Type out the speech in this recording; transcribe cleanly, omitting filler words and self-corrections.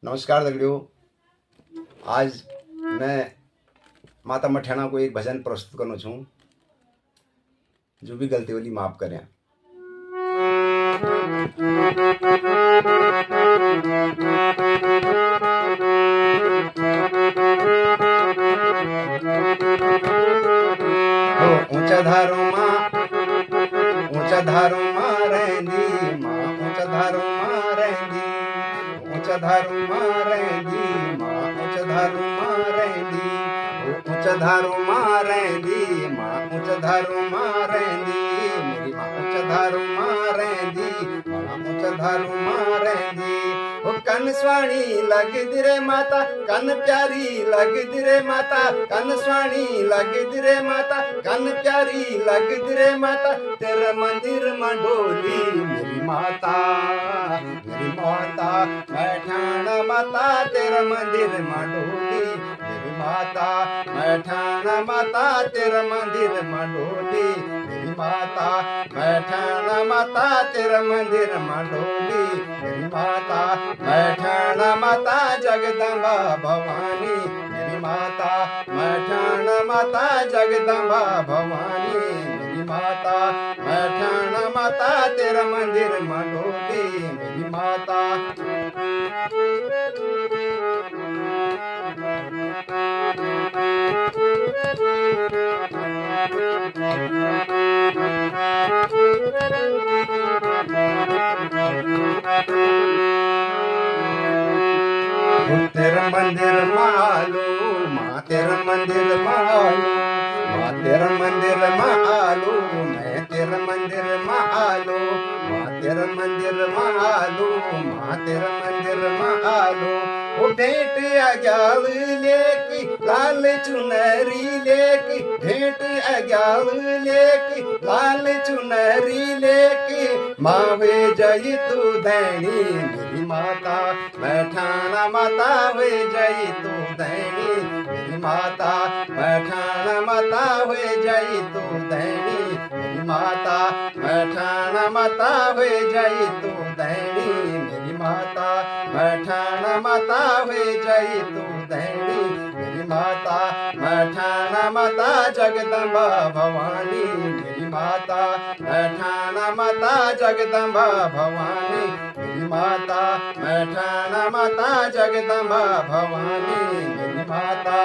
नमस्कार दगड़ियों। आज मैं माता मठियाना को एक भजन प्रस्तुत करना छूँ। जो भी गलती होली माफ करें। ऊंचा धारो माँ रहंदी माँ, ऊंचा धारो माँ रहंदी, ऊंचा धारो माँ रहंदी माँ, ऊंचा धारो माँ रहंदी, ऊंचा धारो माँ रहंदी माँ, ऊंचा धारो माँ रहंदी, मेरी माँ ऊंचा धारो माँ रहंदी माँ, ऊंचा धारो माँ रहंदी। ओ कन स्वाणी लगदी रे माता, कन प्यारी लगदी रे माता, कन स्वाणी लगदी रे माता, कन प्यारी लगदी रे माता, तेरा मंदिर मंडोली मेरी माता, मेरी माता मठियाना माता, तेरा मंदिर मंडोली मेरी माता, मठियाना माता, तेरा मंदिर मंडोली मेरी माता, मठियाना माता, तेरा मंदिर मंडोली मेरी माता, मठियाना माता जगदम्बा भवानी मेरी माता, मठियाना माता जगदम्बा भवानी मेरी माता, मठियाना माता, तेरा मंदिर मंडोली मेरी माता। तेरा मंदिर मालो माँ, तेरा मंदिर मालो माँ, तेरा मंदिर मालो, मैं तेरा मंदिर मालो माँ, तेरा मंदिर मालो माँ, तेरा मंदिर मालो। वो भेंट अग्याल लेके लाल चुनरी लेके, भेंट अग्याल लेके लाल चुनरी लेके, मावे जय तू दैनी मेरी माता, मठियाना माता वे जय तू दैनी मेरी माता, मठियाना माता वे जय तू दैनी मेरी माता, मठियाना माता वे जय तू दैनी मेरी माता, मठियाना माता वे जय तू दैनी मेरी माता, मठियाना माता जगदम्बा भवानी मेरी माता, मठियाना माता जगदम्बा भवानी मेरी माता, मठियाना माता जगदम्बा भवानी मेरी माता।